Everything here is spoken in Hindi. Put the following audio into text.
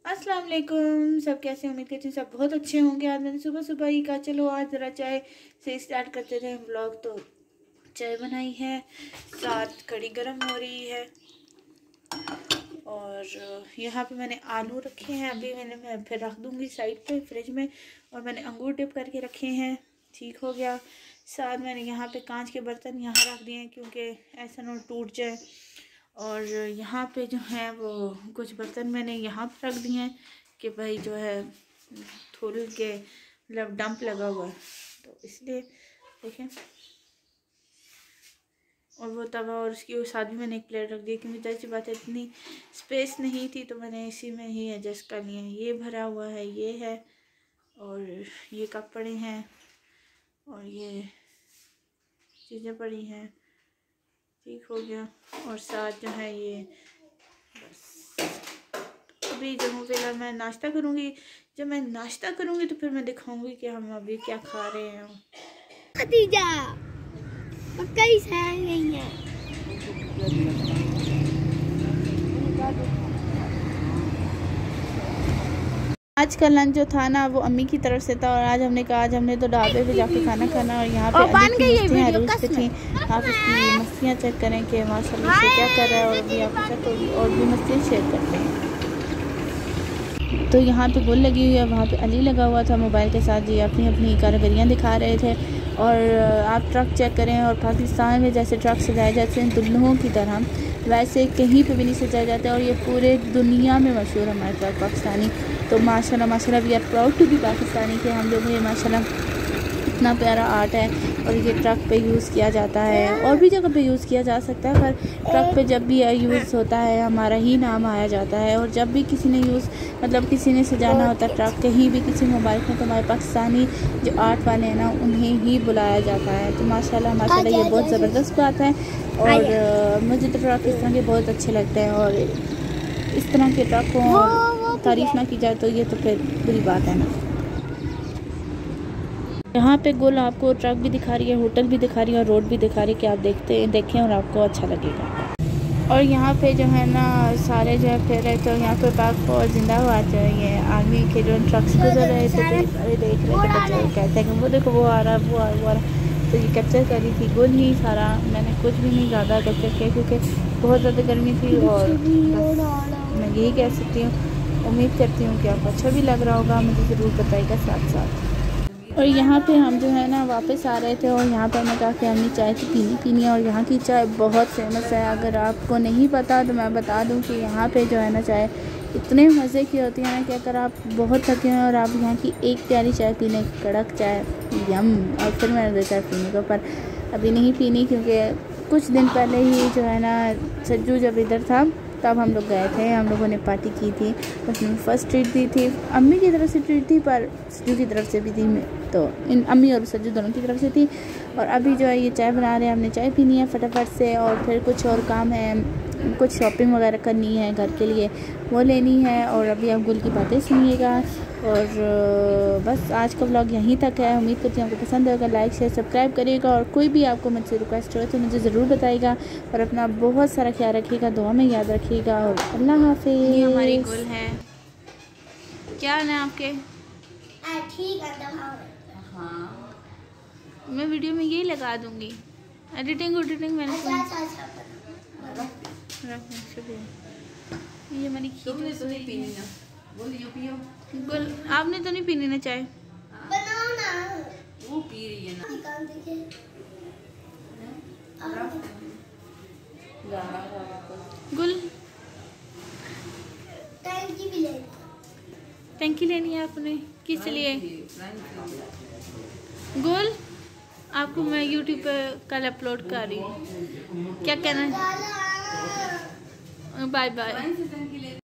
अस्सलाम वालेकुम। सब कैसे? उम्मीद करती हूँ सब बहुत अच्छे होंगे। आज मैंने सुबह सुबह ही कहा चलो आज ज़रा चाय से स्टार्ट करते थे व्लॉग। तो चाय बनाई है, साथ कढ़ी गर्म हो रही है और यहाँ पे मैंने आलू रखे हैं। अभी मैं फिर रख दूँगी साइड पे फ्रिज में। और मैंने अंगूर डिप करके रखे हैं, ठीक हो गया। साथ मैंने यहाँ पे कांच के बर्तन यहाँ रख दिए हैं क्योंकि ऐसा ना टूट जाए। और यहाँ पे जो है वो कुछ बर्तन मैंने यहाँ पे रख दिए हैं कि भाई जो है थोड़ी के मतलब डंप लगा हुआ है तो इसलिए देखें। और वो तवा और उसकी साथ भी मैंने एक प्लेट रख दी क्योंकि जाहिर सी बात है इतनी स्पेस नहीं थी तो मैंने इसी में ही एडजस्ट कर लिया है। ये भरा हुआ है, ये है और ये कप पड़े हैं और ये चीज़ें पड़ी हैं, ठीक हो गया। और साथ जो है ये बस अभी जो हूँ फिलहाल मैं नाश्ता करूँगी। जब मैं नाश्ता करूँगी तो फिर मैं दिखाऊँगी कि हम अभी क्या खा रहे हैं। खदीजा कई सह गई है। आज का लंच जो था ना वो अम्मी की तरफ से था और आज हमने कहा आज हमने तो ढाबे पे जाके खाना खाना। और यहाँ पे मस्तियाँ रूस पे थी। आप इसकी मस्तियाँ चेक करें कि माशाल्लाह से क्या कर रहा है और भी आपके साथ और भी मस्तियाँ शेयर करते हैं। तो यहाँ पे गुल लगी हुई है, वहाँ पे अली लगा हुआ था मोबाइल के साथ, जी अपनी अपनी कारीगरियाँ दिखा रहे थे। और आप ट्रक चेक करें और पाकिस्तान में जैसे ट्रक सजाए जाते हैं दुल्हों की तरह, वैसे कहीं पे भी नहीं सजाए जाते और ये पूरे दुनिया में मशहूर हमारे ट्रक पाकिस्तानी। तो माशाल्लाह माशाल्लाह we are proud to be Pakistani के हम लोग ये माशाल्लाह इतना प्यारा आर्ट है। और ये ट्रक पे यूज़ किया जाता है और भी जगह पे यूज़ किया जा सकता है, पर ट्रक पे जब भी यूज़ होता है हमारा ही नाम आया जाता है। और जब भी किसी ने मतलब किसी ने सजाना होता है ट्रक कहीं भी किसी मोबाइल में तो हमारे पाकिस्तानी जो आर्ट वाले हैं ना उन्हें ही बुलाया जाता है। तो माशाल्लाह ये बहुत ज़बरदस्त बात है। और मुझे तो ट्रक इस तरह के बहुत अच्छे लगते हैं और इस तरह के ट्रक को तारीफ़ ना की जाए तो ये तो फिर बुरी बात है ना। यहाँ पे गुल आपको ट्रक भी दिखा रही है, होटल भी दिखा रही है और रोड भी दिखा रही है कि आप देखें और आपको अच्छा लगेगा। और यहाँ पे जो है ना सारे जो है फिर रहे तो यहाँ पे पाक फौज जिंदाबाद जो ये आर्मी के जो ट्रक्स गुजर रहे थे तो देख रहे थे बच्चे कहते हैं कि वो देखो वो आ रहा है वो आ रहा है। तो ये कैप्चर करी थी गुल ही सारा, मैंने कुछ भी नहीं ज़्यादा कैप्चर किया क्योंकि बहुत ज़्यादा गर्मी थी। और मैं यही कह सकती हूँ, उम्मीद करती हूँ कि आपको अच्छा भी लग रहा होगा, मुझे ज़रूर बताइएगा साथ साथ। और यहाँ पे हम जो है ना वापस आ रहे थे और यहाँ पर मैं कहा कि हमने चाय तो पीनी है और यहाँ की चाय बहुत फेमस है। अगर आपको नहीं पता तो मैं बता दूँ कि यहाँ पे जो है ना चाय इतने मज़े की होती है ना कि अगर आप बहुत थके हैं और आप यहाँ की एक प्याली चाय पी लें, कड़क चाय यम। और फिर मैंने सोचा पीने को, पर अभी नहीं पीनी क्योंकि कुछ दिन पहले ही जो है ना सज्जू जब इधर था तब हम लोग गए थे, हम लोगों ने पार्टी की थी, उसने फर्स्ट ट्रीट दी थी, अम्मी की तरफ से ट्रीट थी पर सज्जू की तरफ से भी थी, तो इन अम्मी और सज्जू दोनों की तरफ से थी। और अभी जो है ये चाय बना रहे हैं, हमने चाय पीनी है फटाफट से और फिर कुछ और काम है, कुछ शॉपिंग वगैरह करनी है घर के लिए वो लेनी है। और अभी आप गुल की बातें सुनिएगा। और बस आज का व्लॉग यहीं तक है, उम्मीद करती हूँ आपको पसंद होगा। लाइक शेयर सब्सक्राइब करिएगा और कोई भी आपको मुझसे रिक्वेस्ट हो तो मुझे ज़रूर बताइएगा और अपना बहुत सारा ख्याल रखिएगा, दुआ में याद रखिएगा और अल्लाह हाफिज़। ये हमारी गुल है, क्या है आपके? ठीक है हाँ मैं वीडियो में यही लगा दूँगी, एडिटिंग मैंने ये हमारी गुल आपने तो नहीं पीनी ना चाय? वो पी रही है ना गुल। टंकी लेनी है आपने किस लिए? गुल आपको मैं YouTube पर कल अपलोड कर रही हूँ, क्या कहना है? Bye bye.